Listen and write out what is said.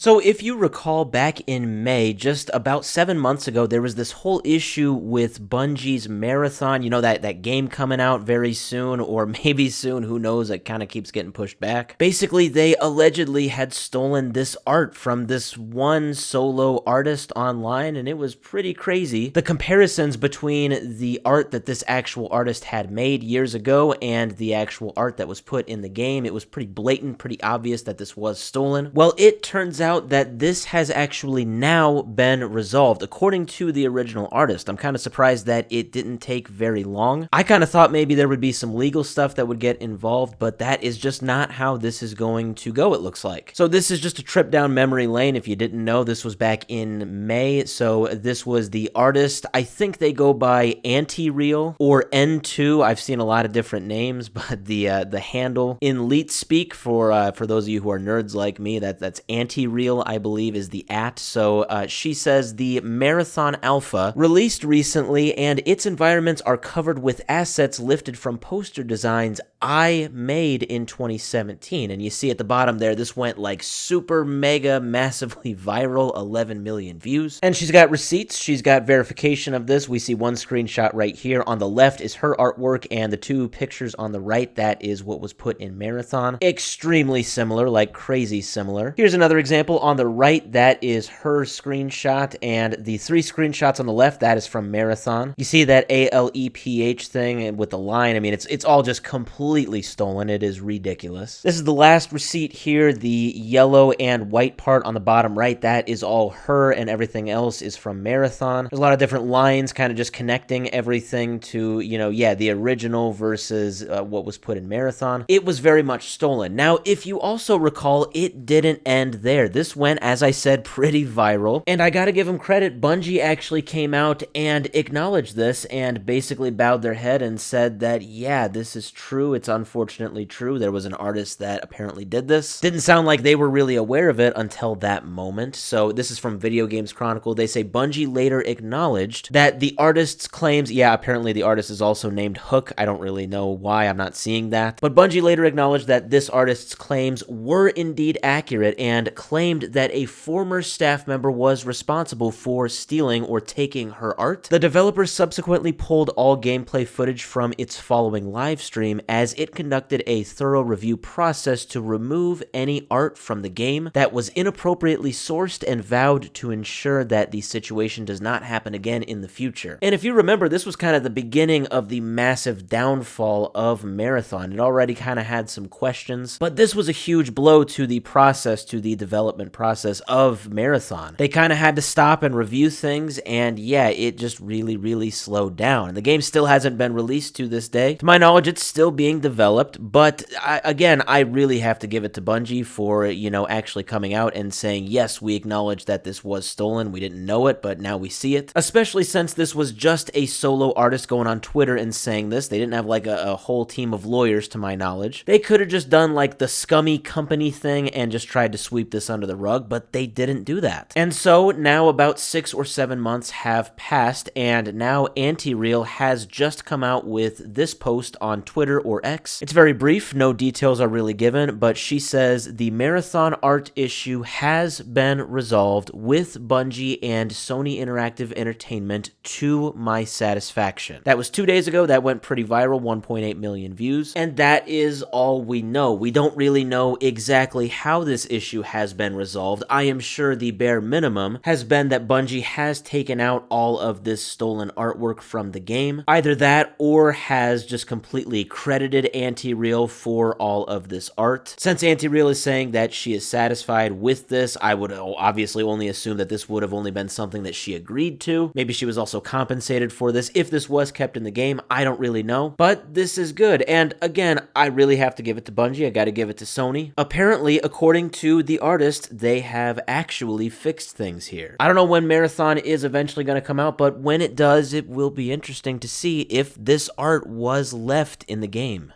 So if you recall back in May, just about 7 months ago, there was this whole issue with Bungie's Marathon. You know, that game coming out very soon, or maybe soon, who knows, it kind of keeps getting pushed back. Basically, they allegedly had stolen this art from this one solo artist online, and it was pretty crazy. The comparisons between the art that this actual artist had made years ago and the actual art that was put in the game, it was pretty blatant, pretty obvious that this was stolen. Well, it turns out that this has actually now been resolved according to the original artist. I'm kind of surprised that it didn't take very long. I kind of thought maybe there would be some legal stuff that would get involved, but that is just not how this is going to go, it looks like. So this is just a trip down memory lane. If you didn't know, this was back in May. So this was the artist. I think they go by Antireal or N2. I've seen a lot of different names, but the handle in Leet speak for those of you who are nerds like me, that's Antireal, I believe, is the @. So she says the Marathon Alpha released recently, and its environments are covered with assets lifted from poster designs I made in 2017. And you see at the bottom there, this went like super mega massively viral, 11 million views. And she's got receipts, she's got verification of this. We see one screenshot right here. On the left is her artwork, and the two pictures on the right, that is what was put in Marathon. Extremely similar, like crazy similar. Here's another example. On the right, that is her screenshot, and the three screenshots on the left, that is from Marathon. You see that ALEPH thing with the line. I mean, it's all just completely stolen. It is ridiculous. This is the last receipt here. The yellow and white part on the bottom right, that is all her, and everything else is from Marathon. There's a lot of different lines kind of just connecting everything to, the original versus what was put in Marathon. It was very much stolen. Now, if you also recall, it didn't end there. This went, as I said, pretty viral, and I gotta give them credit. Bungie actually came out and acknowledged this and basically bowed their head and said that, yeah, this is true. It's unfortunately true. There was an artist that apparently did this. Didn't sound like they were really aware of it until that moment. So this is from Video Games Chronicle. They say Bungie later acknowledged that the artist's claims, yeah, apparently the artist is also named Hook. I don't really know why. I'm not seeing that. But Bungie later acknowledged that this artist's claims were indeed accurate and claimed that a former staff member was responsible for stealing or taking her art. The developer subsequently pulled all gameplay footage from its following live stream as it conducted a thorough review process to remove any art from the game that was inappropriately sourced and vowed to ensure that the situation does not happen again in the future. And if you remember, this was kind of the beginning of the massive downfall of Marathon. It already kind of had some questions, but this was a huge blow to the process, to the development process of Marathon. They kind of had to stop and review things, and yeah, it just really slowed down. And the game still hasn't been released to this day. To my knowledge, it's still being developed, but I really have to give it to Bungie for, actually coming out and saying, yes, we acknowledge that this was stolen. We didn't know it, but now we see it. Especially since this was just a solo artist going on Twitter and saying this. They didn't have like a whole team of lawyers, to my knowledge. They could have just done like the scummy company thing and just tried to sweep this under the rug, but they didn't do that. And so now about 6 or 7 months have passed, and now Antireal has just come out with this post on Twitter or X. It's very brief, no details are really given, but she says the Marathon art issue has been resolved with Bungie and Sony Interactive Entertainment to my satisfaction. That was 2 days ago. That went pretty viral, 1.8 million views, and that is all we know. We don't really know exactly how this issue has been resolved. I am sure the bare minimum has been that Bungie has taken out all of this stolen artwork from the game. Either that or has just completely credited Antireal for all of this art. Since Antireal is saying that she is satisfied with this, I would obviously only assume that this would have only been something that she agreed to. Maybe she was also compensated for this. If this was kept in the game, I don't really know. But this is good. And again, I really have to give it to Bungie. I gotta give it to Sony. Apparently, according to the artist, they have actually fixed things here. I don't know when Marathon is eventually going to come out, but when it does, it will be interesting to see if this art was left in the game.